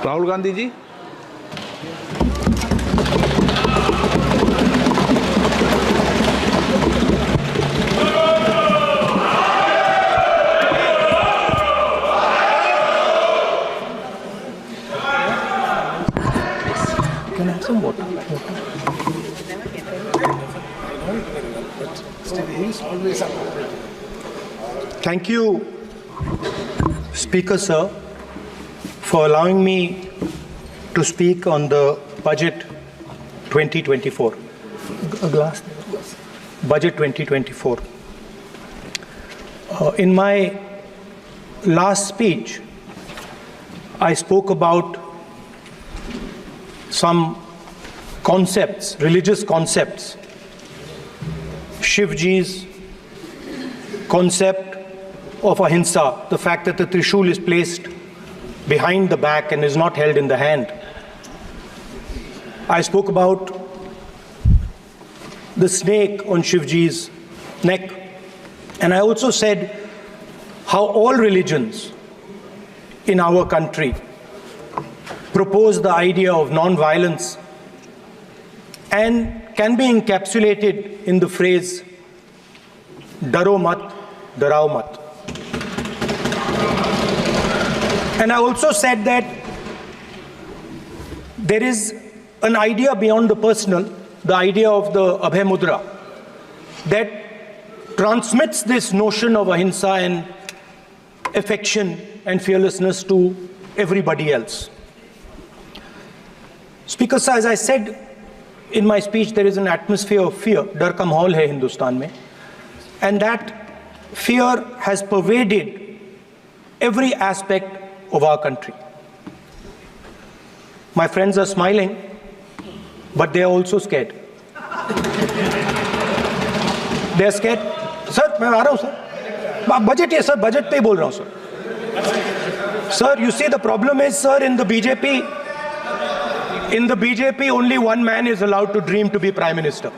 Rahul Gandhi ji. Can I have some water? Thank you, Speaker Sir, for allowing me to speak on the Budget 2024. A glass. Budget 2024. In my last speech, I spoke about some concepts, religious concepts. Shivji's concept of ahimsa, the fact that the Trishul is placed behind the back and is not held in the hand. I spoke about the snake on Shivji's neck. And I also said how all religions in our country propose the idea of non-violence and can be encapsulated in the phrase, Daro mat, darao mat. And I also said that there is an idea beyond the personal, the idea of the Abhay Mudra, that transmits this notion of ahimsa and affection and fearlessness to everybody else. Speaker Sir, as I said in my speech, there is an atmosphere of fear, dar ka mahol hai Hindustan mein, and that fear has pervaded every aspect of our country. My friends are smiling, but they are also scared. They are scared. Sir, मैं आ रहा हूँ sir. Budget है sir, budget पे ही बोल रहा हूँ sir. Sir, you see the problem is sir, in the BJP only one man is allowed to dream to be Prime Minister.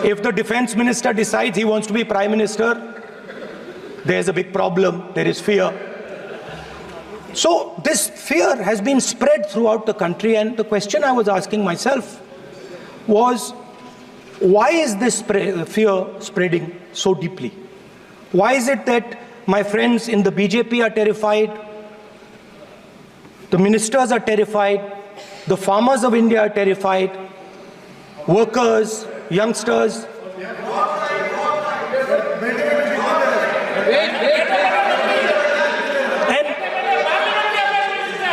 If the Defense Minister decides he wants to be Prime Minister, there's a big problem, there is fear. So this fear has been spread throughout the country, and the question I was asking myself was, why is this fear spreading so deeply? Why is it that my friends in the BJP are terrified, the ministers are terrified, the farmers of India are terrified, workers, youngsters?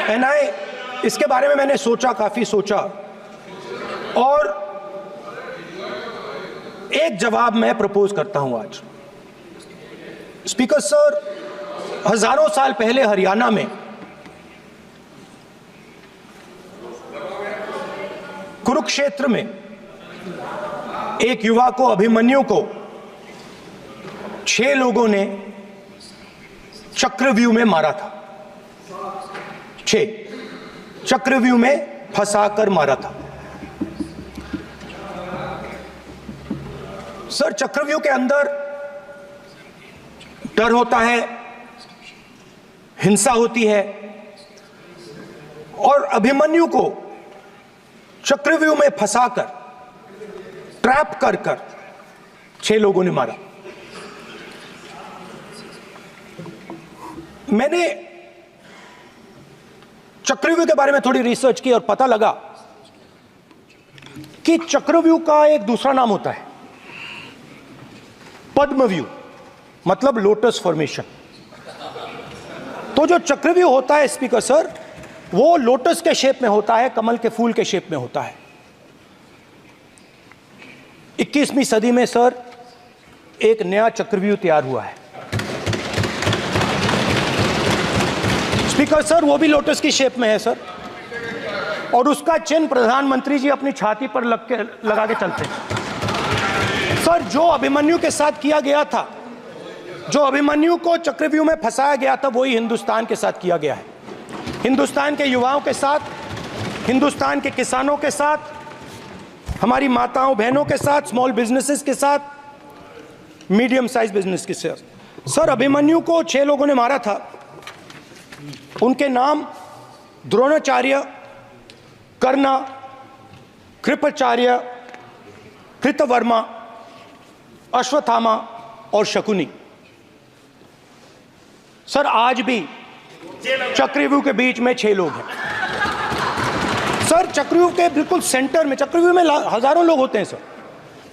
And इसके बारे में मैंने सोचा, काफी सोचा, और एक जवाब मैं प्रपोज करता हूं आज। स्पीकर सर, हजारों साल पहले हरियाणा में कुरुक्षेत्र में एक युवा को, अभिमन्यु को 6 लोगों ने चक्रव्यूह में मारा था। 6 चक्रव्यूह में फंसाकर मारा था। सर, चक्रव्यूह के अंदर डर होता है, हिंसा होती है, और अभिमन्यु को चक्रव्यूह में फंसाकर, ट्रैप कर 6 लोगों ने मारा। मैंने चक्रव्यूह के बारे में थोड़ी रिसर्च की और पता लगा कि चक्रव्यूह का एक दूसरा नाम होता है पद्मव्यूह, मतलब लोटस फॉर्मेशन। तो जो चक्रव्यूह होता है स्पीकर सर, वो लोटस के शेप में होता है, कमल के फूल के शेप में होता है। 21वीं सदी में सर एक नया चक्रव्यूह तैयार हुआ है स्पीकर सर, वो भी लोटस की शेप में है सर, और उसका चिन्ह प्रधानमंत्री जी अपनी छाती पर लगा के चलते हैं। सर, जो अभिमन्यु के साथ किया गया था, जो अभिमन्यु को चक्रव्यूह में फंसाया गया था, वही हिंदुस्तान के साथ किया गया है। हिंदुस्तान के युवाओं के साथ, हिंदुस्तान के किसानों के साथ, हमारी माताओं बहनों के साथ, स्मॉल बिजनेसेस के साथ, मीडियम साइज बिजनेस के साथ। सर, अभिमन्यु को 6 लोगों ने मारा था। उनके नाम द्रोणाचार्य, कर्ण, कृपाचार्य, कृतवर्मा, अश्वत्थामा और शकुनी। सर, आज भी चक्रव्यूह के बीच में 6 लोग हैं। सर, चक्रव्यूह के बिल्कुल सेंटर में, चक्रव्यूह में हजारों लोग होते हैं सर,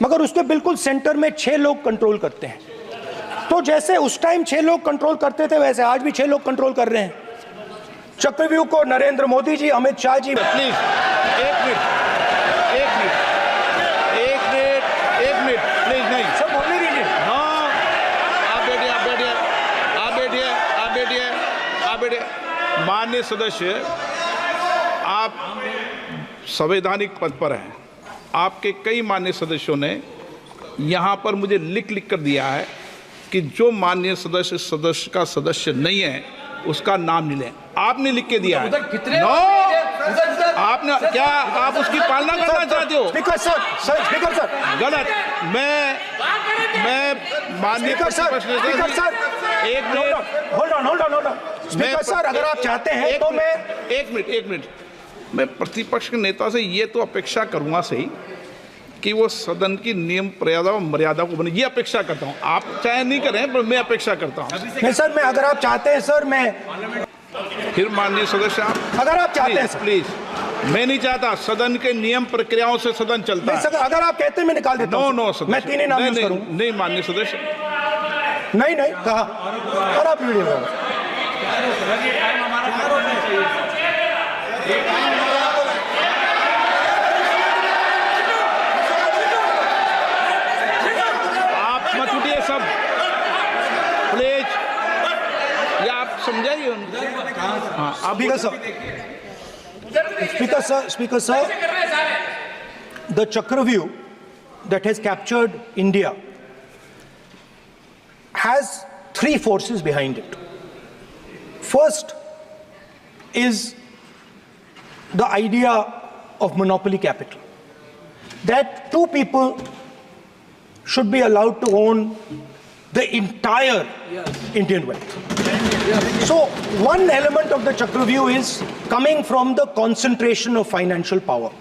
मगर उसके बिल्कुल सेंटर में 6 लोग कंट्रोल करते हैं। तो जैसे उस टाइम 6 लोग कंट्रोल करते थे, वैसे आज भी 6 लोग कंट्रोल कर रहे हैं चक्रव्यूह को। नरेंद्र मोदी जी, अमित शाह जी। प्लीज एक मिनट प्लीज। नहीं सब बोलने दीजिए। हाँ, आप बैठिए। माननीय सदस्य, आप संवैधानिक पद पर हैं। आपके कई माननीय सदस्यों ने यहाँ पर मुझे लिख कर दिया है कि जो माननीय सदस्य का सदस्य नहीं है उसका नाम नहीं लें। आपने लिख के दिया है। नो, आपने क्या, आप उसकी पालना करना चाहते हो? स्पीकर सर, गलत। मैं माननीय एक minute, hold on. Speaker sir, अगर आप चाहते हैं तो मैं एक मिनट मैं प्रतिपक्ष के नेता से ये तो अपेक्षा करूंगा सही कि वो सदन की नियम मर्यादा को बने, ये अपेक्षा करता हूं। आप चाहे नहीं करें, पर मैं अपेक्षा करता हूं। नहीं सर, मैं, अगर आप चाहते हैं सर, मैं फिर माननीय सदस्य, आप अगर आप चाहते हैं सर, प्लीज। मैं नहीं चाहता, सदन के नियम प्रक्रियाओं से सदन चलता है। अगर आप कहते हैं मैं निकाल देता हूं। नो, मैं 3 ही नाम यूज करूं। नहीं माननीय सदस्य, नहीं कहा। और आप वीडियो मत उठिए सब प्लीज, या आप समझाइए उनको। हाँ, आप Speaker sir, the Chakravyuh that has captured India has 3 forces behind it. First is the idea of monopoly capital, that 2 people should be allowed to own the entire Indian wealth. So one element of the Chakravyuh is coming from the concentration of financial power.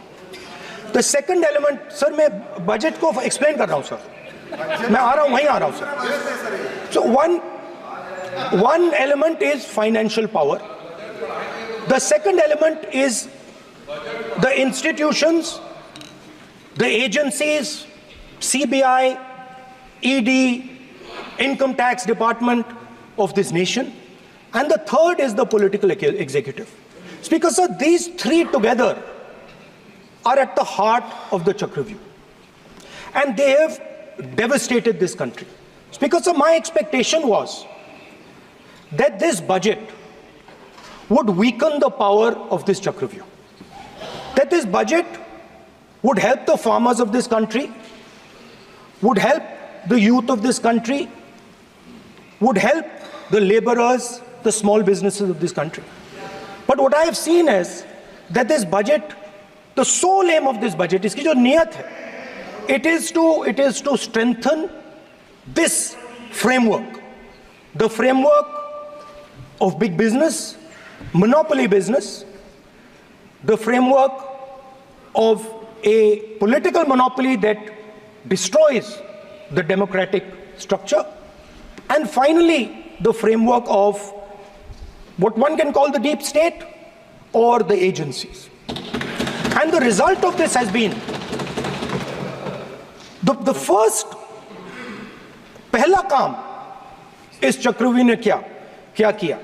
The second element, sir, मैं budget को explain कर रहा हूं sir, मैं आ रहा हूं, वहीं आ रहा हूं sir. So one element is financial power. The second element is the institutions, the agencies, CBI, ED, Income Tax Department of this nation, and the third is the political executive. Speaker sir, these 3 together are at the heart of the Chakravyuh, and they have devastated this country. Speaker sir, my expectation was that this budget would weaken the power of this Chakravyuh, that this budget would help the farmers of this country, would help the youth of this country, would help the laborers, the small businesses of this country. But what I have seen is that this budget, the sole aim of this budget, iski jo niyat hai, it is to strengthen this framework, the framework of big business, monopoly business, the framework of a political monopoly that destroys the democratic structure, and finally the framework of what one can call the deep state or the agencies. And the result of this has been the first, पहला काम इस चक्रव्यूह ने क्या किया,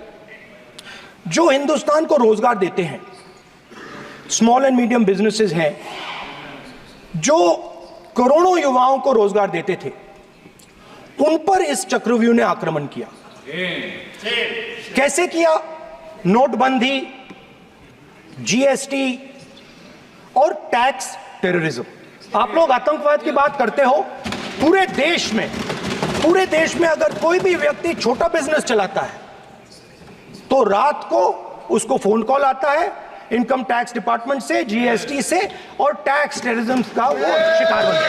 जो हिंदुस्तान को रोजगार देते हैं, स्मॉल एंड मीडियम बिजनेसेस हैं, जो करोड़ों युवाओं को रोजगार देते थे, उन पर इस चक्रव्यूह ने आक्रमण किया। कैसे किया? नोटबंदी, जीएसटी और टैक्स टेररिज्म। आप लोग आतंकवाद की बात करते हो, पूरे देश में अगर कोई भी व्यक्ति छोटा बिजनेस चलाता है तो रात को उसको फोन कॉल आता है इनकम टैक्स डिपार्टमेंट से, जीएसटी से, और टैक्स टेररिज्म का वो शिकार बनता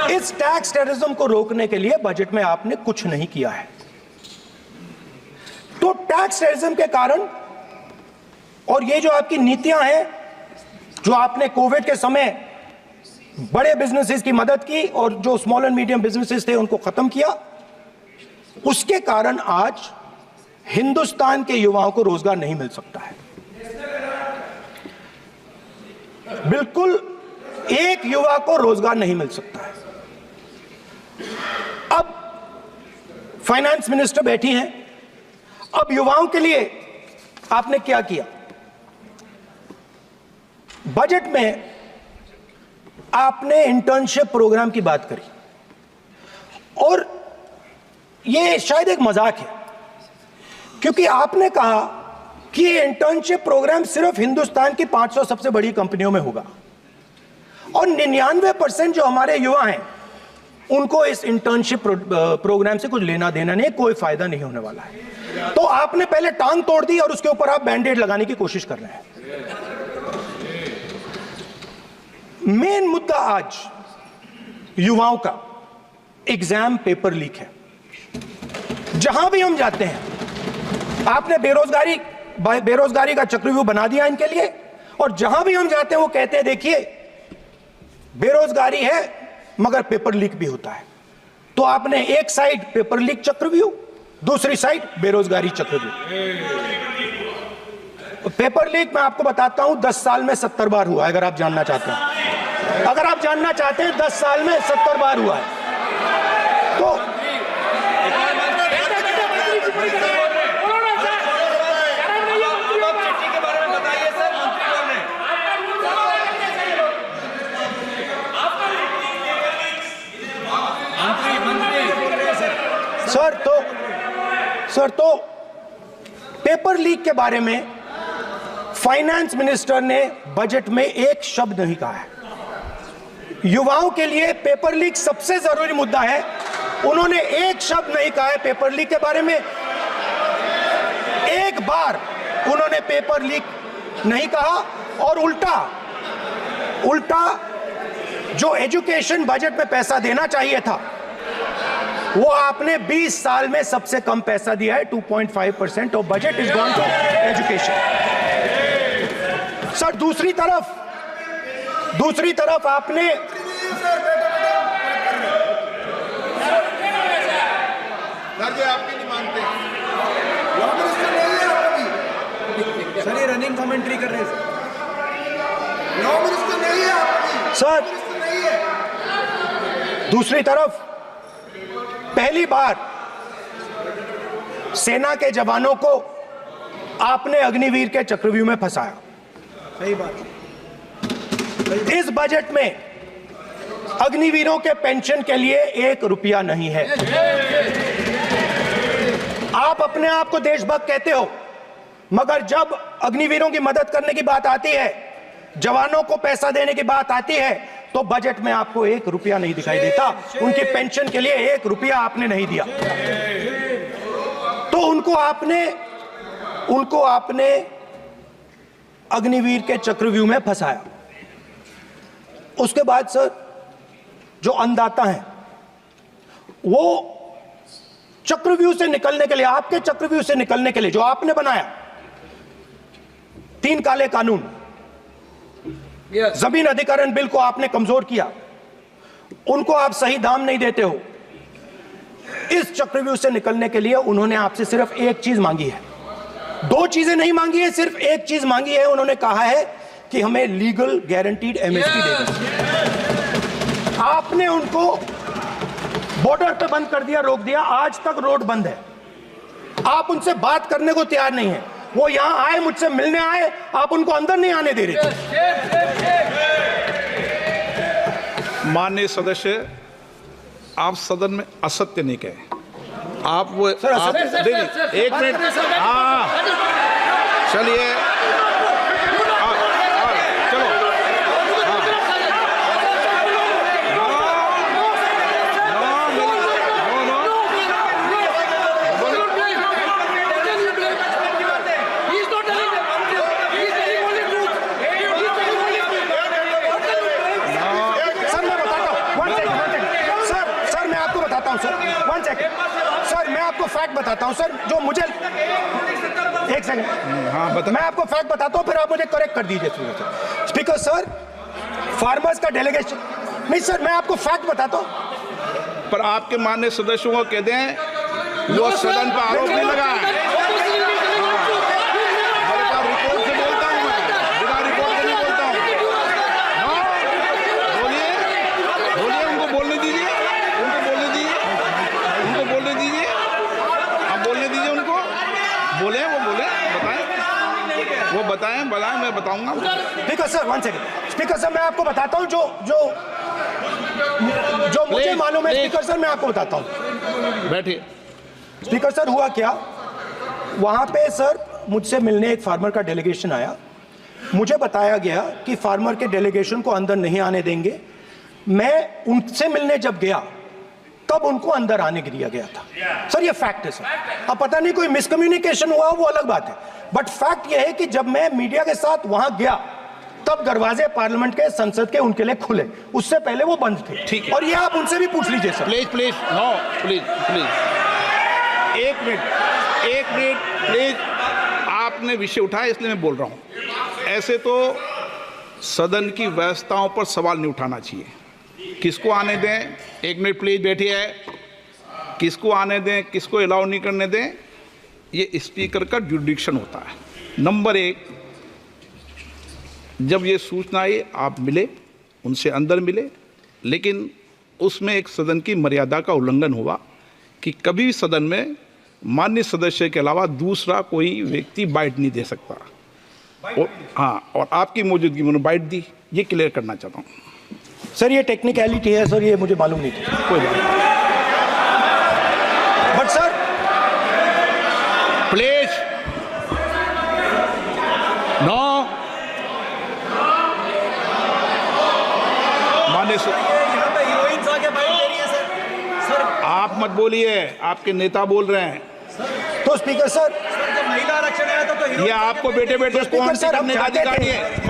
है। इस टैक्स टेररिज्म को रोकने के लिए बजट में आपने कुछ नहीं किया है। तो टैक्स टेररिज्म के कारण और ये जो आपकी नीतियां हैं, जो आपने कोविड के समय बड़े बिजनेसेस की मदद की और जो स्मॉल एंड मीडियम बिजनेसेस थे उनको खत्म किया, उसके कारण आज हिंदुस्तान के युवाओं को रोजगार नहीं मिल सकता है। बिल्कुल एक युवा को रोजगार नहीं मिल सकता है। अब फाइनेंस मिनिस्टर बैठी हैं, अब युवाओं के लिए आपने क्या किया? बजट में आपने इंटर्नशिप प्रोग्राम की बात करी और यह शायद एक मजाक है, क्योंकि आपने कहा कि ये इंटर्नशिप प्रोग्राम सिर्फ हिंदुस्तान की 500 सबसे बड़ी कंपनियों में होगा और 99% जो हमारे युवा हैं उनको इस इंटर्नशिप प्रोग्राम से कुछ लेना देना नहीं, कोई फायदा नहीं होने वाला है। तो आपने पहले टांग तोड़ दी और उसके ऊपर आप बैंडेड लगाने की कोशिश कर रहे हैं। मेन मुद्दा आज युवाओं का एग्जाम पेपर लीक है। जहां भी हम जाते हैं आपने बेरोजगारी का चक्रव्यूह बना दिया इनके लिए, और जहां भी हम जाते हैं वो कहते हैं देखिए बेरोजगारी है मगर पेपर लीक भी होता है। तो आपने एक साइड पेपर लीक चक्रव्यूह, दूसरी साइड बेरोजगारी चक्रव्यूह। पेपर लीक मैं आपको बताता हूं 10 साल में 70 बार हुआ है। अगर आप जानना चाहते हैं, 10 साल में 70 बार हुआ है। तो सर तो पेपर लीक के बारे में फाइनेंस मिनिस्टर ने बजट में एक शब्द नहीं कहा है। युवाओं के लिए पेपर लीक सबसे जरूरी मुद्दा है, उन्होंने एक शब्द नहीं कहा है पेपर लीक के बारे में। एक बार उन्होंने पेपर लीक नहीं कहा और उल्टा जो एजुकेशन बजट में पैसा देना चाहिए था वो आपने 20 साल में सबसे कम पैसा दिया है। 2.5% of budget is gone to education. Sir दूसरी तरफ आपने आपकी नहीं मानते सर, ये रनिंग कमेंट्री कर रहे हैं लॉ मिनिस्टर नहीं है आपकी सर। दूसरी तरफ पहली बार सेना के जवानों को आपने अग्निवीर के चक्रव्यूह में फंसाया। सही बात। इस बजट में अग्निवीरों के पेंशन के लिए 1 रुपया नहीं है। आप अपने आप को देशभक्त कहते हो, मगर जब अग्निवीरों की मदद करने की बात आती है, जवानों को पैसा देने की बात आती है, तो बजट में आपको 1 रुपया नहीं दिखाई देता। उनकी पेंशन के लिए 1 रुपया आपने नहीं दिया। तो उनको आपने अग्निवीर के चक्रव्यूह में फंसाया। उसके बाद सर जो अन्नदाता हैं वो चक्रव्यूह से निकलने के लिए, आपके चक्रव्यूह से निकलने के लिए जो आपने बनाया 3 काले कानून, जमीन अधिग्रहण बिल को आपने कमजोर किया, उनको आप सही दाम नहीं देते हो। इस चक्रव्यूह से निकलने के लिए उन्होंने आपसे सिर्फ एक चीज मांगी है, 2 चीजें नहीं मांगी है, सिर्फ एक चीज मांगी है। उन्होंने कहा है कि हमें लीगल गारंटीड एमएसपी दे दो। आपने उनको बॉर्डर पे बंद कर दिया, रोक दिया, आज तक रोड बंद है। आप उनसे बात करने को तैयार नहीं है। वो यहां आए, मुझसे मिलने आए, आप उनको अंदर नहीं आने दे रहे। माननीय सदस्य, आप सदन में असत्य नहीं कहे। आप वो देखिए, 1 मिनट, हाँ चलिए, चलो, सर मैं बताता हूं, बताता हूं सर, 1 सेकंड सर, मैं आपको फैक्ट बताता हूं सर, जो मुझे 1 सेकंड, हाँ बता। मैं आपको फैक्ट बताता हूं, फिर आप मुझे करेक्ट कर दीजिए स्पीकर सर। फार्मर्स का डेलीगेशन नहीं सर, मैं आपको फैक्ट बताता हूं। पर आपके माननीय सदस्यों को कहते हैं वो सदन पर आरोप नहीं लगा है। रिपोर्ट से बोलता हूं मैं, बिना रिपोर्ट के नहीं बोलता हूं। हाँ, बोलिए बोलिए, उनको बोलने दीजिए, उनको बोलने दीजिए, उनको बोलने दीजिए, आप बोलने दीजिए उनको, बोले वो बोले, बताएं, वो बताएं, मैं बताऊंगा। Speaker sir 1 second, speaker sir मैं आपको बताता हूं जो मुझे मालूम है स्पीकर सर, मैं आपको बताता हूं। बैठिए। स्पीकर सर हुआ क्या, वहां पे सर मुझसे मिलने एक फार्मर का डेलीगेशन आया, मुझे बताया गया कि फार्मर के डेलीगेशन को अंदर नहीं आने देंगे। मैं उनसे मिलने जब गया तब उनको अंदर आने दिया गया था सर, ये फैक्ट है सर। अब पता नहीं कोई मिसकम्युनिकेशन हुआ, वो अलग बात है, बट फैक्ट ये है कि जब मैं मीडिया के साथ वहां गया तब दरवाजे पार्लियामेंट के, संसद के उनके लिए खुले, उससे पहले वो बंद थे। ठीक है, और ये आप उनसे भी पूछ लीजिए sir. Please please, no please please, एक मिनट प्लीज, आपने विषय उठाया इसलिए मैं बोल रहा हूं। ऐसे तो सदन की व्यवस्थाओं पर सवाल नहीं उठाना चाहिए। किसको आने दें, 1 मिनट प्लीज बैठिए, किसको आने दें, किसको अलाउ नहीं करने दें, ये स्पीकर का जुडिक्शन होता है। नंबर 1, जब ये सूचना आई आप मिले, उनसे अंदर मिले, लेकिन उसमें एक सदन की मर्यादा का उल्लंघन हुआ कि कभी भी सदन में माननीय सदस्य के अलावा दूसरा कोई व्यक्ति बाइट नहीं दे सकता। हाँ, और आपकी मौजूदगी में बाइट दी, ये क्लियर करना चाहता हूँ सर। ये टेक्निकलिटी है सर, ये मुझे मालूम नहीं थी, कोई बात नहीं। बट सर प्लीज, नो, माननीय यहाँ पे हीरोइंस आके बाइट दे रही है सर। आप मत बोलिए, आपके नेता बोल रहे हैं। तो स्पीकर सर, जब महिला आरक्षण आया था तो ये आपको बेटे बेटे कमेंट्री सर, हम करने का चाहते अधिकार थे। है।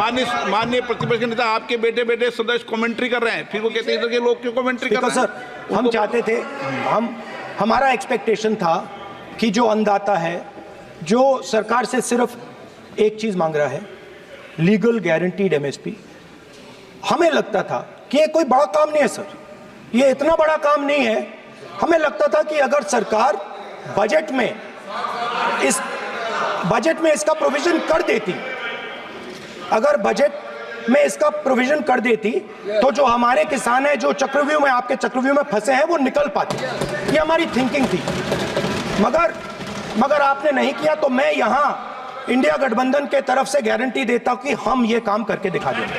माननीय प्रतिपक्ष के नेता आपके बेटे बेटे सदस्य कमेंट्री कर रहे हैं, फिर वो कहते हैं कि लोग क्यों कमेंट्री कर रहे हैं। सर हम चाहते थे, हमारा एक्सपेक्टेशन था कि जो अन्नदाता है, जो सरकार से सिर्फ एक चीज मांग रहा है, लीगल गारंटीड एमएसपी, हमें लगता था कि ये कोई बड़ा काम नहीं है सर, ये इतना बड़ा काम नहीं है। हमें लगता था कि अगर सरकार बजट में इसका प्रोविजन कर देती, अगर बजट में इसका प्रोविजन कर देती तो जो हमारे किसान हैं, जो चक्रव्यूह में, आपके चक्रव्यूह में फंसे हैं, वो निकल पाते। ये हमारी थिंकिंग थी, मगर आपने नहीं किया। तो मैं यहां इंडिया गठबंधन के तरफ से गारंटी देता हूं कि हम ये काम करके दिखा देंगे।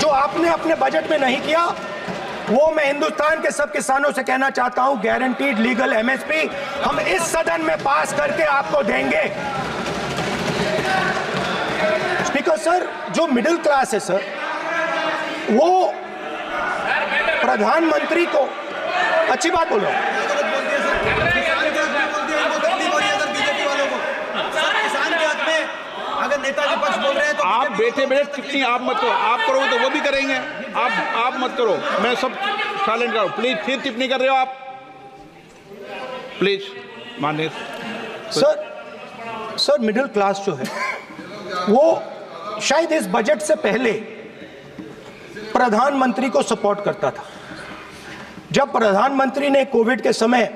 जो आपने अपने बजट में नहीं किया, वो मैं हिंदुस्तान के सब किसानों से कहना चाहता हूं, गारंटीड लीगल एमएसपी हम इस सदन में पास करके आपको देंगे। स्पीकर सर, जो मिडिल क्लास है सर, वो प्रधानमंत्री को, अच्छी बात बोल रहा हूं, अगर नेता विपक्ष बोल रहे हैं तो आप बैठे बैठे टिप्पणी आप मत करो, आप करोगे तो वो भी करेंगे। आप मत करो, मैं सब साइलेंट करो प्लीज। फिर टिप्पणी कर रहे हो आप, प्लीज माननीय सर मिडिल क्लास जो है वो शायद इस बजट से पहले प्रधानमंत्री को सपोर्ट करता था। जब प्रधानमंत्री ने कोविड के समय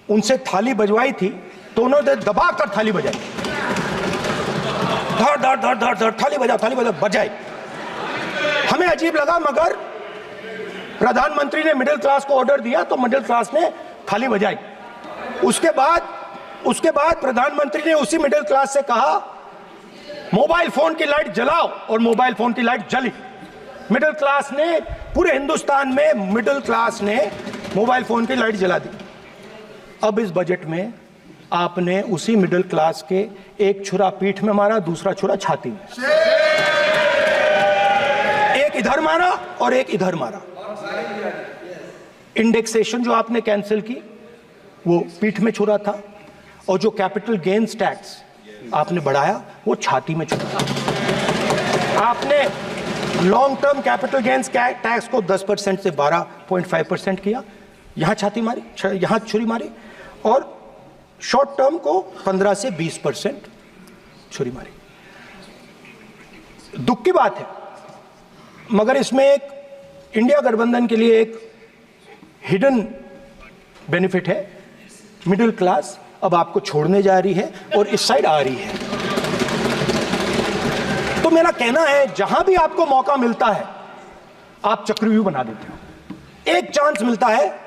उनसे थाली बजवाई थी तो उन्होंने दबाकर थाली बजाई, धड़ धड़ धड़ धड़ धड़ थाली बजा बजाई। हमें अजीब लगा, मगर प्रधानमंत्री ने मिडिल क्लास को ऑर्डर दिया तो मिडिल क्लास ने थाली बजाई। उसके बाद प्रधानमंत्री ने उसी मिडिल क्लास से कहा मोबाइल फोन की लाइट जलाओ, और मोबाइल फोन की लाइट जली। मिडिल क्लास ने, पूरे हिंदुस्तान में मिडिल क्लास ने मोबाइल फोन की लाइट जला दी। अब इस बजट में आपने उसी मिडिल क्लास के एक छुरा पीठ में मारा, दूसरा छुरा छाती में, एक इधर मारा और एक इधर मारा। इंडेक्सेशन जो आपने कैंसिल की वो पीठ में छुरा था, और जो कैपिटल गेन्स टैक्स आपने बढ़ाया वो छाती में छुरा था। Long term capital gains tax को 10% से 12.5% किया, यहां छाती मारी, यहां छुरी मारी, और शॉर्ट टर्म को 15 से 20% छुरी मारी। दुख की बात है, मगर इसमें एक इंडिया गठबंधन के लिए एक हिडन बेनिफिट है। मिडिल क्लास अब आपको छोड़ने जा रही है और इस साइड आ रही है। तो मेरा कहना है, जहां भी आपको मौका मिलता है आप चक्रव्यूह बना देते हो। एक चांस मिलता है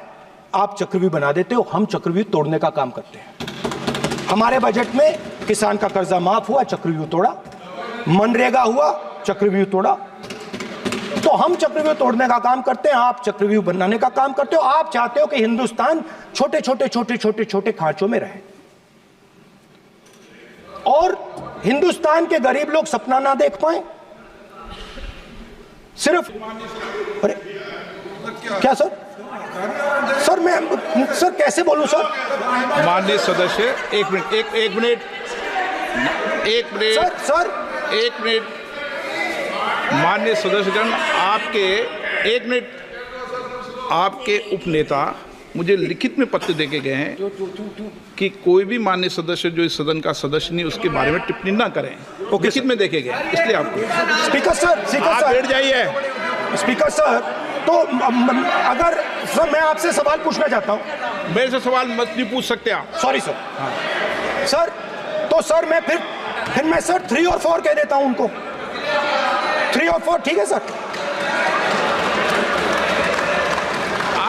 आप चक्रव्यूह बना देते हो। हम चक्रव्यूह तोड़ने का काम करते हैं। हमारे बजट में किसान का कर्जा माफ हुआ, चक्रव्यूह तोड़ा। मनरेगा हुआ, चक्रव्यूह तोड़ा। तो हम चक्रव्यूह तोड़ने का काम करते हैं, आप चक्रव्यूह बनाने का काम करते हो। आप चाहते हो कि हिंदुस्तान छोटे छोटे छोटे छोटे छोटे खांचों में रहे और हिंदुस्तान के गरीब लोग सपना ना देख पाए। सिर्फ अरे क्या सर? सर मैं सर कैसे बोलूं सर? माननीय सदस्य, एक मिनट सर माननीय सदस्यगण, आपके उपनेता मुझे लिखित में पत्र देके गए हैं कि कोई भी माननीय सदस्य जो इस सदन का सदस्य नहीं उसके बारे में टिप्पणी ना करें। लिखित में देखे गए, इसलिए आपको स्पीकर सर आप बैठ जाइए। स्पीकर सर, तो अगर सर मैं आपसे सवाल पूछना चाहता हूं। मेरे से सवाल मत नहीं पूछ सकते आप। Sorry sir. सर तो सर मैं फिर मैं सर 3 और 4 कह देता हूं उनको। 3 और 4 ठीक है सर?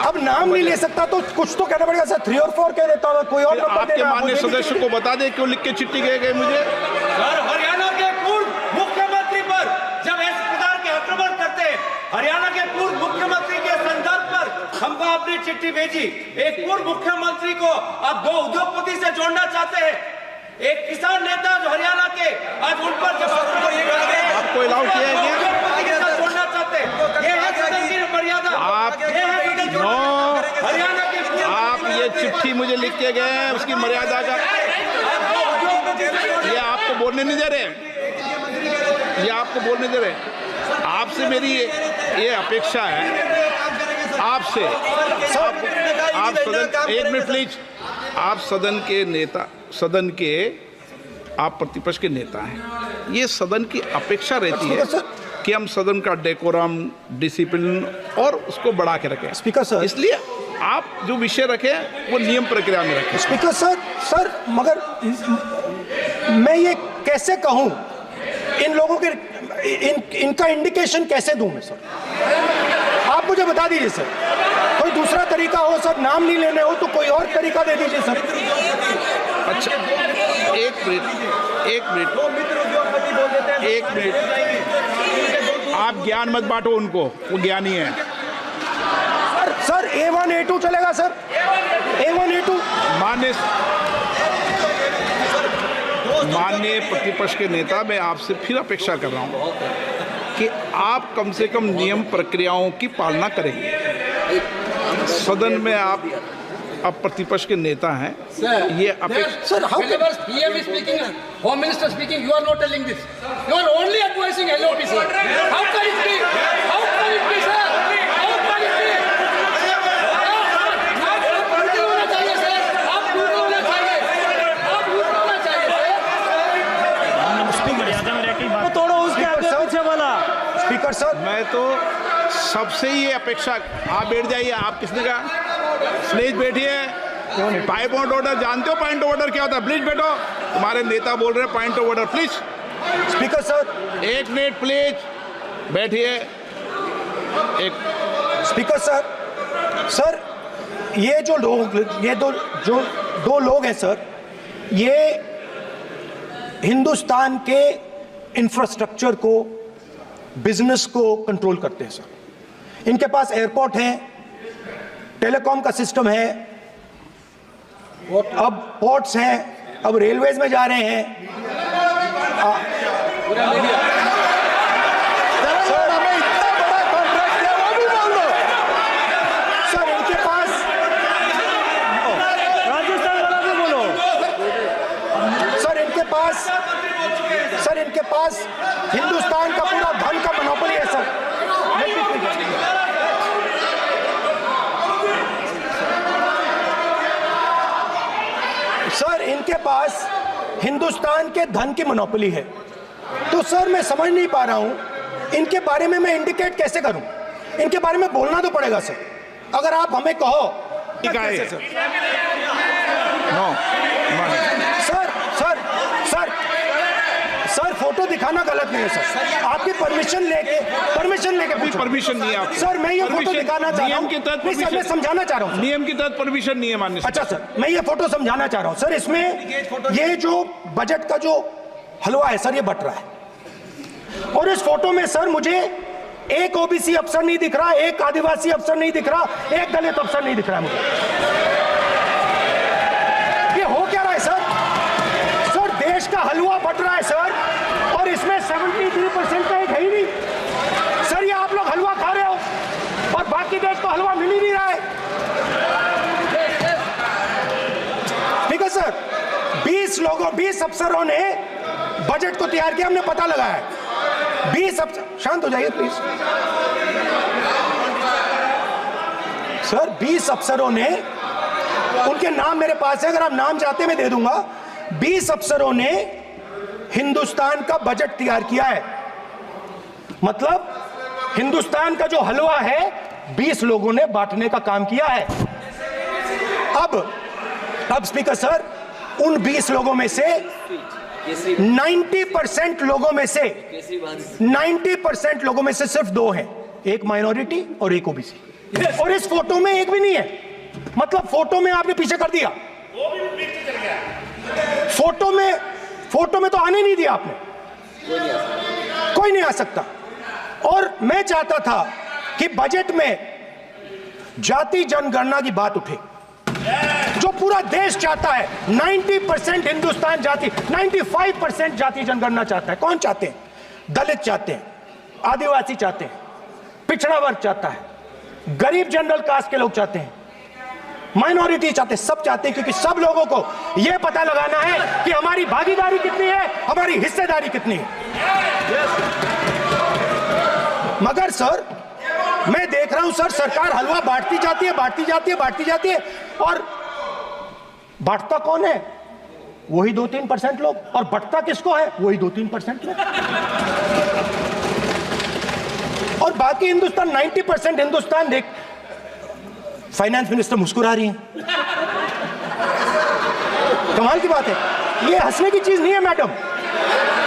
अब नाम नहीं ले सकता तो कुछ तो कहना पड़ेगा सर। 3 और 4 कह देता हूं, कोई और नंबर आपके देना। माननीय सदस्य को बता दें क्यों लिख के चिट्ठी गए मुझे। सर, हरियाणा के पूर्व मुख्यमंत्री पर जब इस प्रकार के आक्रमण करते हैं, हरियाणा के पूर्व मुख्यमंत्री के संदर्भ पर हमको आपने चिट्ठी भेजी। एक पूर्व मुख्यमंत्री को आप 2 उद्योगपति से जोड़ना चाहते हैं, एक किसान नेता जो हरियाणा के, आज उन पर जब आपको अलाउ किया है क्या? उद्योगपति के साथ जोड़ना चाहते हैं। ये है सदन की मर्यादा। हरियाणा के आप ये चिट्ठी मुझे लिख के गए हैं, उसकी मर्यादा का ये आपको बोलने नहीं दे रहे, ये आपको बोलने दे रहे। आपसे मेरी ये अपेक्षा है, आपसे आप सदन, एक मिनट प्लीज, आप सदन के नेता, सदन के आप प्रतिपक्ष के नेता हैं। ये सदन की अपेक्षा रहती है कि हम सदन का डेकोरम, डिसिप्लिन और उसको बढ़ा के रखें। स्पीकर सर, इसलिए आप जो विषय रखें वो नियम प्रक्रिया में रखें। स्पीकर सर मगर मैं ये कैसे कहूं, इन लोगों के इनका इंडिकेशन कैसे दूं मैं सर? आप मुझे बता दीजिए सर, कोई दूसरा तरीका हो सर, नाम नहीं लेने हो तो कोई और तरीका दे दीजिए सर। अच्छा एक मिनट, आप ज्ञान मत बांटो उनको, वो ज्ञानी है। सर A1 A2 चलेगा सर? A1 A2 माननीय प्रतिपक्ष के नेता, मैं आपसे फिर अपेक्षा कर रहा हूं कि आप कम से कम नियम प्रक्रियाओं की पालना करेंगे। सदन में आप प्रतिपक्ष के नेता हैं, ये अपेक्षा। Sir how Whenever PM is speaking, Home Minister speaking, you are not telling this. You are only advising LOP, sir. How can it be? How can it be, sir? How can it be? आप पूरे होना चाहिए, sir. आप पूरे होना चाहिए. आप पूरे होना चाहिए, sir. तोड़ो उसके आगे पीछे वाला। स्पीकर सर, मैं तो सबसे ही ये अपेक्षा, आप बैठ जाइए। आप किसने कहा? प्लीज बैठिए। पॉइंट ऑफ ऑर्डर जानते हो? पॉइंट ऑफ ऑर्डर क्या होता है? प्लीज बैठो। तुम्हारे नेता बोल रहे हैं point of order, please. Speaker sir, एक मिनट प्लीज बैठिए। एक स्पीकर सर, ये जो लोग, ये दो लोग हैं सर, ये हिंदुस्तान के इंफ्रास्ट्रक्चर को, बिजनेस को कंट्रोल करते हैं सर। इनके पास एयरपोर्ट है, टेलीकॉम का सिस्टम है, अब पोर्ट्स हैं, अब रेलवेज में जा रहे हैं। सर हमें इतना बड़ा कॉन्ट्रैक्ट दिया, वो भी बोल दो सर। इनके पास राजस्थान वाला भी बोलो सर। इनके पास हिंदुस्तान का पूरा धन का मोनोपोली है सर, सर इनके पास हिंदुस्तान के धन की मोनोपोली है, तो सर मैं समझ नहीं पा रहा हूं इनके बारे में मैं इंडिकेट कैसे करूं। इनके बारे में बोलना तो पड़ेगा सर, अगर आप हमें कहो कैसे sir. Sir sir sir sir photo दिखाना गलत नहीं है सर, आपकी परमिशन लेके परमिशन नहीं है आपको। सर मैं ये फोटो दिखाना चाह रहा हूं, नियम के तहत नहीं सर मैं समझाना चाह रहा हूं, नियम के तहत परमिशन नहीं है माननीय। अच्छा सर मैं ये फोटो समझाना चाह रहा हूं सर, इसमें ये जो बजट का जो हलवा है सर ये बट रहा है, और इस फोटो में सर मुझे एक ओबीसी अफसर नहीं दिख रहा, एक आदिवासी अफसर नहीं दिख रहा, एक दलित अफसर नहीं दिख रहा है मुझे। ये हो क्या रहा है सर? सर देश का हलवा बट रहा है सर, और इसमें 73% का एक है ही नहीं सर। ये आप लोग हलवा खा रहे हो और बाकी देश को हलवा मिल ही नहीं रहा है। ठीक है सर, 20 अफसरों ने बजट को तैयार किया, हमने पता लगाया है 20 अफसर। शांत हो जाइए प्लीज सर। 20 अफसरों ने, उनके नाम मेरे पास है, अगर आप नाम चाहते मैं दे दूंगा। 20 अफसरों ने हिंदुस्तान का बजट तैयार किया है, मतलब हिंदुस्तान का जो हलवा है 20 लोगों ने बांटने का काम किया है। अब स्पीकर सर, उन 20 लोगों में से 90% लोगों में से 90% लोगों में से सिर्फ 2 हैं, एक माइनॉरिटी और एक ओबीसी, और इस फोटो में एक भी नहीं है। मतलब फोटो में आपने पीछे कर दिया, फोटो में तो आने नहीं दिया आपने, कोई नहीं आ सकता। और मैं चाहता था कि बजट में जाति जनगणना की बात उठे, जो पूरा देश चाहता है। 90% हिंदुस्तान जाति, 95% जाति जनगणना चाहता है। कौन चाहते हैं? दलित चाहते हैं, आदिवासी चाहते हैं, पिछड़ा वर्ग चाहता है, गरीब जनरल कास्ट के लोग चाहते हैं, माइनॉरिटी चाहते हैं, सब चाहते हैं, क्योंकि सब लोगों को यह पता लगाना है कि हमारी भागीदारी कितनी है, हमारी हिस्सेदारी कितनी है। मगर सर मैं देख रहा हूं सर, सरकार हलवा बांटती जाती है, और बांटता कौन है? वही 2-3% लोग, और बंटता किसको है? वही 2-3% लोग, और बाकी हिंदुस्तान 90% हिंदुस्तान देख। फाइनेंस मिनिस्टर मुस्कुरा रही हैं, कमाल की बात है। ये हंसने की चीज नहीं है मैडम,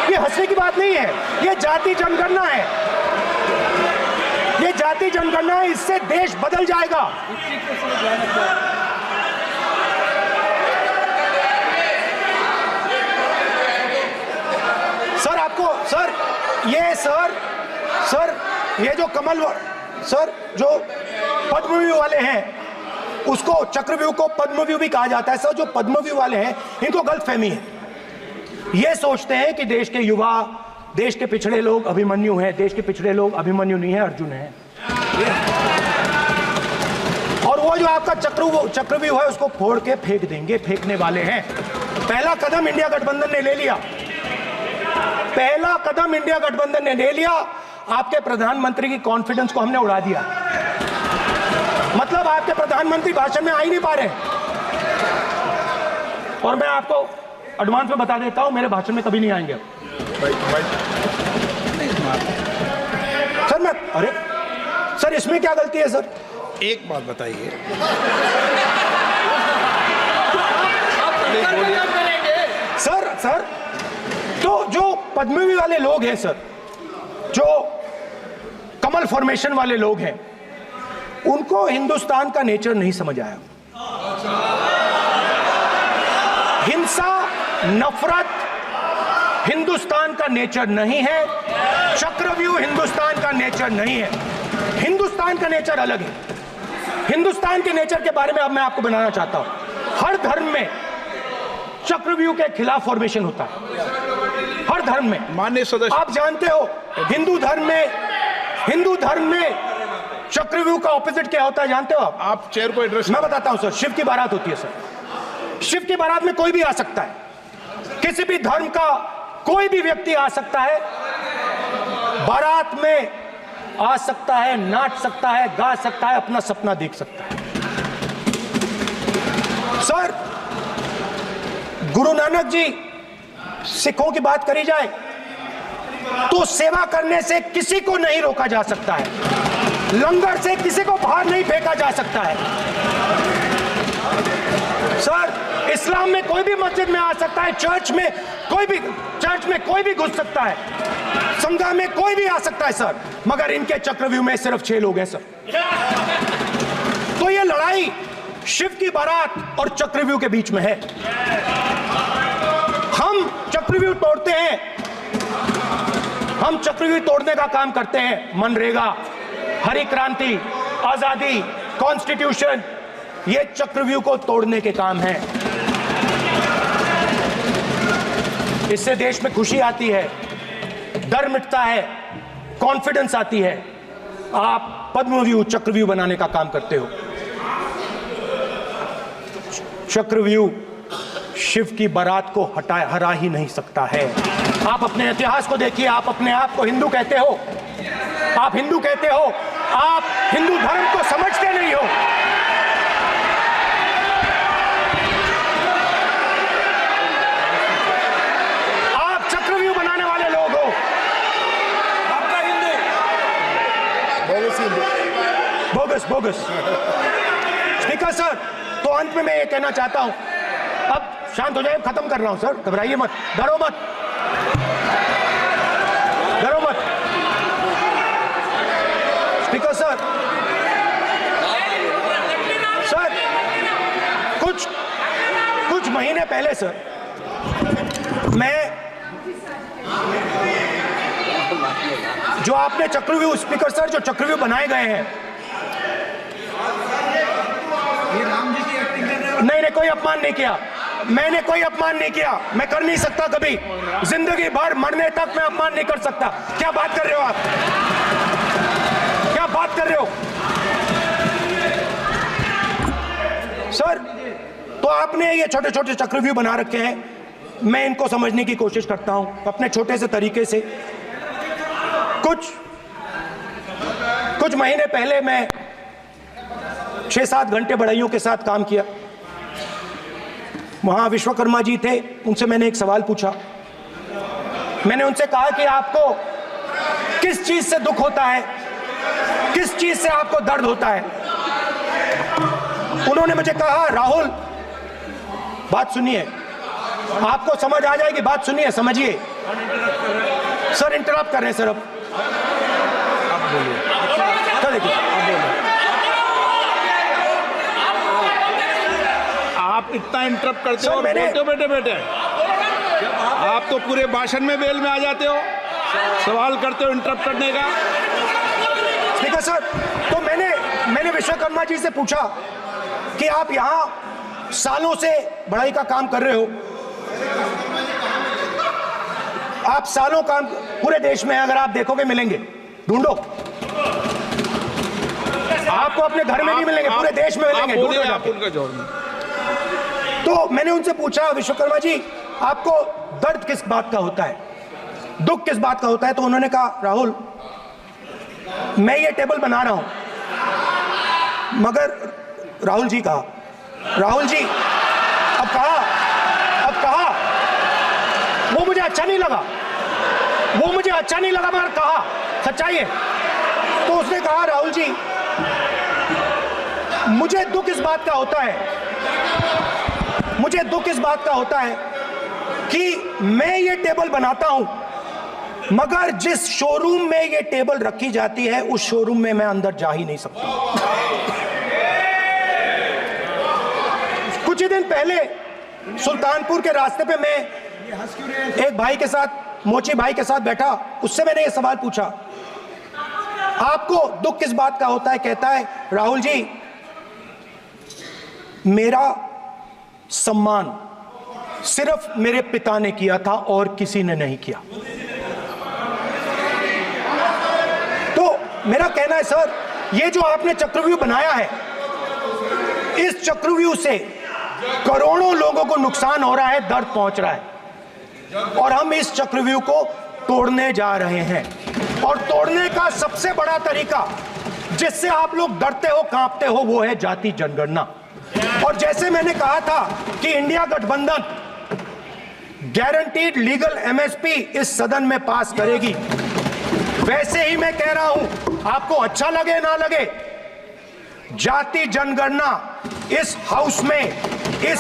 ये हंसने की बात नहीं है, ये जाति जनगणना है, ये जाति जनगणना है, इससे देश बदल जाएगा। सर आपको सर ये जो कमल सर जो पद्मव्यूह वाले हैं, उसको चक्रव्यूह को पद्मव्यूह भी कहा जाता है सर। जो पद्मव्यूह वाले हैं इनको गलतफहमी है, ये सोचते हैं कि देश के युवा, देश के पिछड़े लोग अभिमन्यु हैं। देश के पिछड़े लोग अभिमन्यु नहीं है, अर्जुन है। और वो जो आपका चक्रव्यूह है उसको फोड़ के फेंक देंगे, फेंकने वाले हैं। पहला कदम इंडिया गठबंधन ने ले लिया, आपके प्रधानमंत्री की कॉन्फिडेंस को हमने उड़ा दिया। मतलब आपके प्रधानमंत्री भाषण में आ ही नहीं पा रहे। और मैं आपको एडवांस में बता देता हूं, मेरे भाषण में कभी नहीं आएंगे सर। अरे सर इसमें क्या गलती है सर? एक बात बताइए, सर तो जो पद्मव्यूह वाले लोग हैं सर, जो कमल फॉर्मेशन वाले लोग हैं, उनको हिंदुस्तान का नेचर नहीं समझ आया। हिंसा, नफरत हिंदुस्तान का नेचर नहीं है, चक्रव्यूह हिंदुस्तान का नेचर नहीं है। हिंदुस्तान का नेचर अलग है। हिंदुस्तान के नेचर के बारे में अब मैं आपको बनाना चाहता हूं। हर धर्म में चक्रव्यूह के खिलाफ फॉर्मेशन होता है, हर धर्म में। माननीय सदस्य, आप जानते हो हिंदू धर्म में चक्रव्यूह का ऑपोजिट क्या होता है, जानते हो आप चेयर को एड्रेस। मैं बताता हूं सर। शिव की बारात होती है सर, शिव की बारात में कोई भी आ सकता है, किसी भी धर्म का कोई भी व्यक्ति आ सकता है। बारात में आ सकता है, नाच सकता है, गा सकता है, अपना सपना देख सकता है। सर, गुरु नानक जी, सिखों की बात करी जाए तो सेवा करने से किसी को नहीं रोका जा सकता है, लंगर से किसी को बाहर नहीं फेंका जा सकता है। सर, इस्लाम में कोई भी मस्जिद में आ सकता है, चर्च में कोई भी घुस सकता है, संगम में कोई भी आ सकता है सर, मगर इनके चक्रव्यूह में सिर्फ 6 लोग हैं सर। तो ये लड़ाई शिव की बारात और चक्रव्यूह के बीच में है। हम चक्रव्यूह तोड़ते हैं, हम चक्रव्यूह तोड़ने का काम करते हैं। मनरेगा, हरी क्रांति, आजादी, कॉन्स्टिट्यूशन, ये चक्रव्यूह को तोड़ने के काम हैं। इससे देश में खुशी आती है, डर मिटता है, कॉन्फिडेंस आती है। आप पद्मव्यूह चक्रव्यूह बनाने का काम करते हो। चक्रव्यूह शिव की बारात को हरा ही नहीं सकता है। आप अपने इतिहास को देखिए, आप अपने आप को हिंदू कहते हो, आप हिंदू कहते हो, आप हिंदू धर्म को समझते नहीं हो। आप चक्रव्यूह बनाने वाले लोग हो। आपका हिंदू बोगस। स्पीकर सर, तो अंत में मैं ये कहना चाहता हूं, अब शांत हो जाए, खत्म कर रहा हूं सर, घबराइए मत, डरो मत। स्पीकर सर, कुछ महीने पहले सर, मैं जो आपने चक्रव्यूह, स्पीकर सर, जो चक्रव्यूह बनाए गए हैं, ये राम जी की एक्टिंग कर रहे हो। नहीं, कोई अपमान नहीं किया, मैंने कोई अपमान नहीं किया, मैं कर नहीं सकता कभी, जिंदगी भर मरने तक मैं अपमान नहीं कर सकता। क्या बात कर रहे हो आप, क्या बात कर रहे हो सर? तो आपने ये छोटे छोटे चक्रव्यूह बना रखे हैं, मैं इनको समझने की कोशिश करता हूं अपने छोटे से तरीके से। कुछ महीने पहले मैं 6-7 घंटे बढ़इयों के साथ काम किया। वहां विश्वकर्मा जी थे, उनसे मैंने एक सवाल पूछा। मैंने उनसे कहा कि आपको किस चीज से दुख होता है, किस चीज से आपको दर्द होता है? उन्होंने मुझे कहा, राहुल बात सुनिए, आपको समझ आ जाएगी, बात सुनिए, समझिए। सर इंटरप्ट कर रहे हैं सर, अब बोलिए, देखिए आप इतना इंटरप्ट करते हो और बोलते हो बेटे, आप तो पूरे भाषण में बेल में आ जाते हो, सवाल करते हो इंटरप्ट करने का। स्पीकर सर, तो मैंने विश्वकर्मा जी से पूछा कि आप यहां सालों से बढ़ाई का काम कर रहे हो, आप सालों काम पूरे देश में, अगर आप देखोगे मिलेंगे, ढूंढो, आपको अपने घर में नहीं मिलेंगे, पूरे देश में मिलेंगे, ढूंढो जाके। तो मैंने उनसे पूछा, विश्वकर्मा जी आपको दर्द किस बात का होता है, दुख किस बात का होता है? तो उन्होंने कहा, राहुल मैं ये टेबल बना रहा हूं, मगर राहुल जी कहा, राहुल जी अब कहा वो मुझे अच्छा नहीं लगा, मगर कहा सच्चाई है। तो उसने कहा, राहुल जी मुझे दुख इस बात का होता है, कि मैं ये टेबल बनाता हूं, मगर जिस शोरूम में ये टेबल रखी जाती है उस शोरूम में मैं अंदर जा ही नहीं सकता। कुछ ही दिन पहले सुल्तानपुर के रास्ते पे मैं एक भाई के साथ, मोची भाई के साथ बैठा, उससे मैंने ये सवाल पूछा, आपको दुख किस बात का होता है? कहता है, राहुल जी मेरा सम्मान सिर्फ मेरे पिता ने किया था और किसी ने नहीं किया। तो मेरा कहना है सर, ये जो आपने चक्रव्यूह बनाया है, इस चक्रव्यूह से करोड़ों लोगों को नुकसान हो रहा है, दर्द पहुंच रहा है, और हम इस चक्रव्यूह को तोड़ने जा रहे हैं। और तोड़ने का सबसे बड़ा तरीका जिससे आप लोग डरते हो, कांपते हो, वो है जाति जनगणना। और जैसे मैंने कहा था कि इंडिया गठबंधन गारंटीड लीगल एमएसपी इस सदन में पास करेगी, वैसे ही मैं कह रहा हूं, आपको अच्छा लगे ना लगे, जाति जनगणना इस हाउस में, इस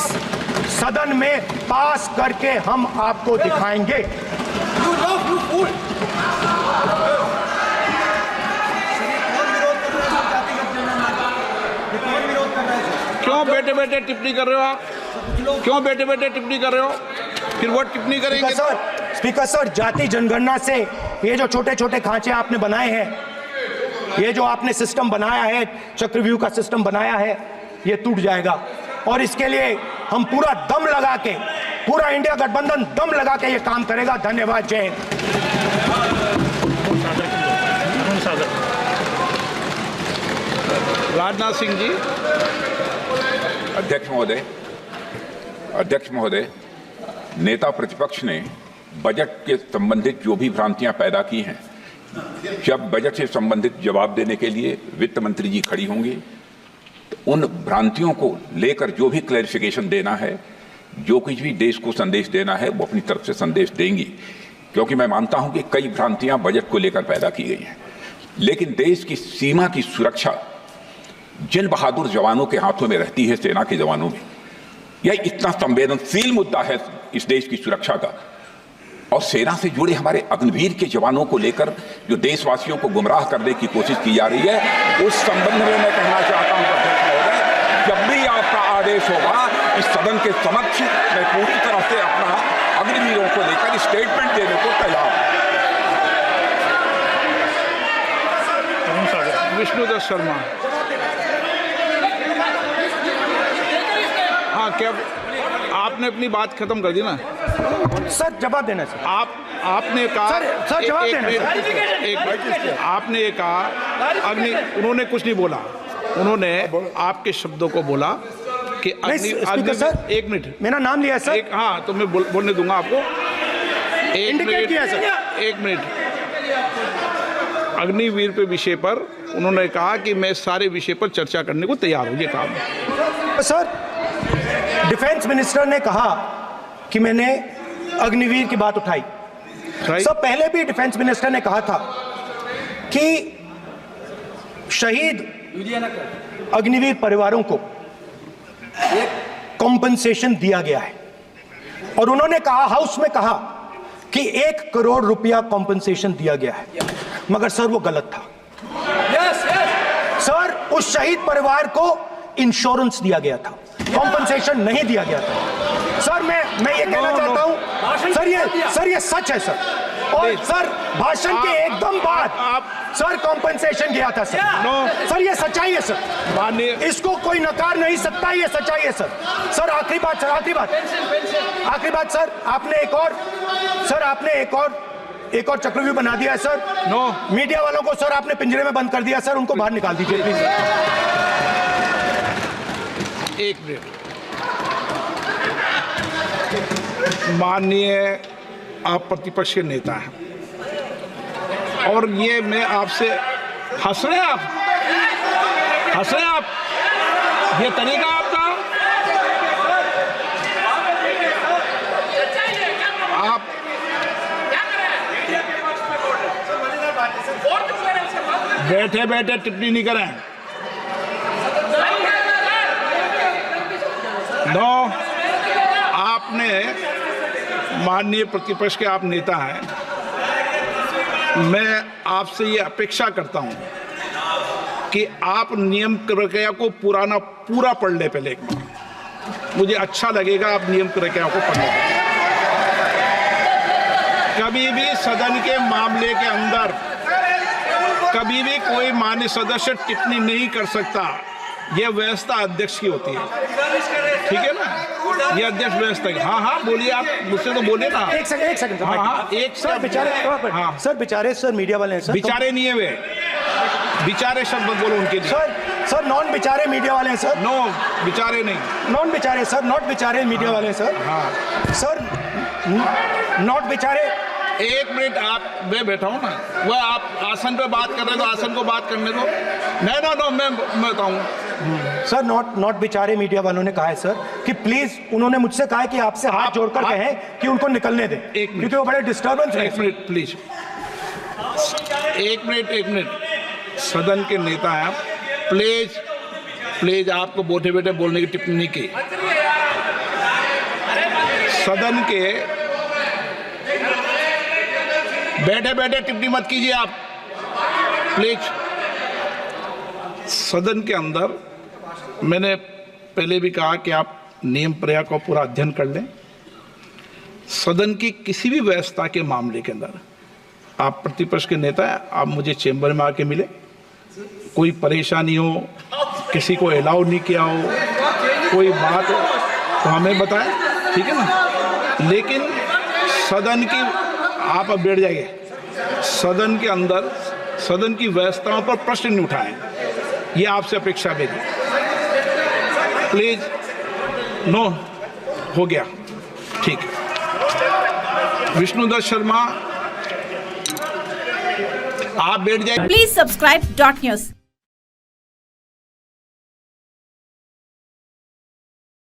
सदन में पास करके हम आपको दिखाएंगे। क्यों बैठे बैठे टिप्पणी कर रहे हो आप? क्यों बैठे बैठे टिप्पणी कर रहे हो? फिर वो टिप्पणी करेंगे। स्पीकर सर, जाति जनगणना से ये जो छोटे छोटे खांचे आपने बनाए हैं, ये जो आपने सिस्टम बनाया है, चक्रव्यूह का सिस्टम बनाया है, ये टूट जाएगा। और इसके लिए हम पूरा दम लगा के, पूरा इंडिया गठबंधन दम लगा के ये काम करेगा। धन्यवाद। जय हिंद। राजनाथ सिंह जी। अध्यक्ष महोदय, नेता प्रतिपक्ष ने बजट के संबंधित जो भी भ्रांतियां पैदा की हैं, जब बजट से संबंधित जवाब देने के लिए वित्त मंत्री जी खड़ी होंगी तो उन भ्रांतियों को लेकर जो भी क्लैरिफिकेशन देना है, जो कुछ भी देश को संदेश देना है, वो अपनी तरफ से संदेश देंगी। क्योंकि मैं मानता हूं कि कई भ्रांतियां बजट को लेकर पैदा की गई हैं, लेकिन देश की सीमा की सुरक्षा जिन बहादुर जवानों के हाथों में रहती है, सेना के जवानों में, यह इतना संवेदनशील मुद्दा है इस देश की सुरक्षा का। और सेना से जुड़े हमारे अग्निवीर के जवानों को लेकर जो देशवासियों को गुमराह करने की कोशिश की जा रही है, उस संबंध में मैं कहना चाहता हूं अध्यक्ष महोदय, जब भी आपका आदेश होगा इस सदन के समक्ष मैं पूरी तरह से अपना अग्निवीरों को लेकर स्टेटमेंट देने को तैयार हूं। विष्णुदत्त शर्मा। हाँ, क्या आपने अपनी बात खत्म कर दी ना? सर जवाब देना सर। आपने कहा सर जवाब देना सर। आपने कहा उन्होंने कुछ नहीं बोला, उन्होंने आपके शब्दों को बोला कि सर, एक मिनट, मेरा नाम लिया सर। हाँ, तो मैं बोलने दूंगा आपको। एक मिनट। अग्निवीर पे विषय पर उन्होंने कहा कि मैं सारे विषय पर चर्चा करने को तैयार हूं, ये कहा। सर, डिफेंस मिनिस्टर ने कहा कि मैंने अग्निवीर की बात उठाई। सर, पहले भी डिफेंस मिनिस्टर ने कहा था कि शहीद अग्निवीर परिवारों को कॉम्पनसेशन दिया गया है, और उन्होंने कहा, हाउस में कहा कि 1 करोड़ रुपया कॉम्पनसेशन दिया गया है, मगर सर वो गलत था। सर, उस शहीद परिवार को इंश्योरेंस दिया गया था, कॉम्पनसेशन नहीं दिया गया था। सर, मैं ये कहना चाहता हूं, सर ये सच है सर। और सर, भाषण के एकदम बाद सर कॉम्पनसेशन गया था सर। सर ये सच्चाई है सर, इसको कोई नकार नहीं सकता, ये सच्चाई है सर। सर आखिरी बात सर, आखिरी बात सर, आपने एक और चक्रव्यूह बना दिया है सर। मीडिया वालों को सर आपने पिंजरे में बंद कर दिया सर, उनको बाहर निकाल दीजिए प्लीज। एक मिनट। माननीय आप प्रतिपक्ष के नेता हैं, और ये मैं आपसे हंस रहे हैं आप, ये तरीका आपका, आप बैठे बैठे टिप्पणी नहीं करें। आपने, माननीय प्रतिपक्ष के आप नेता हैं, मैं आपसे ये अपेक्षा करता हूं कि आप नियम प्रक्रिया को पूरा पढ़ ले पहले एक बार। मुझे अच्छा लगेगा आप नियम प्रक्रिया को पढ़ लें। कभी भी सदन के मामले के अंदर कभी भी कोई माननीय सदस्य टिप्पणी नहीं कर सकता, यह व्यवस्था अध्यक्ष की होती है, ठीक है ना? ये अध्यक्ष व्यवस्था की। हाँ, बोलिए, आप मुझसे तो बोले ना। एक सेकंड। हाँ, सर बेचारे, हाँ सर बेचारे, सर मीडिया वाले हैं सर। बेचारे नहीं है वे, बेचारे शब्द बोलो उनके लिए। सर नॉन बेचारे मीडिया वाले हैं सर। नो बेचारे नहीं, नॉन बेचारे सर, नॉट बेचारे मीडिया वाले हैं सर। हाँ सर, नॉट बेचारे एक मिनट, आप मैं बैठा हूँ ना, वह आप आसन पे बात कर रहे हैं तो आसन को बात करने दो। नो मैं बताऊँ सर, नॉट बेचारे मीडिया वालों ने कहा है सर कि प्लीज, उन्होंने मुझसे कहा है कि आपसे हाथ जोड़कर कहें कि उनको निकलने दें, एक मिनट। क्योंकि वो बड़े डिस्टर्बेंस है। एक मिनट प्लीज, एक मिनट, सदन के नेता हैं आप, प्लीज आपको बैठे बैठे बोलने की टिप्पणी की। सदन के बैठे बैठे टिप्पणी मत कीजिए आप, प्लीज। सदन के अंदर मैंने पहले भी कहा कि आप नियम प्रक्रिया को पूरा अध्ययन कर लें। सदन की किसी भी व्यवस्था के मामले के अंदर आप प्रतिपक्ष के नेता हैं, आप मुझे चेंबर में आके मिले, कोई परेशानी हो, किसी को अलाउ नहीं किया हो, कोई बात हो तो हमें बताएं, ठीक है ना। लेकिन सदन की, आप अब बैठ जाइए, सदन के अंदर सदन की व्यवस्थाओं पर प्रश्न नहीं उठाएं, ये आपसे अपेक्षा मेरी, प्लीज। नो, हो गया, ठीक। विष्णुदत्त शर्मा, आप बैठ जाइए। Please subscribe dot news.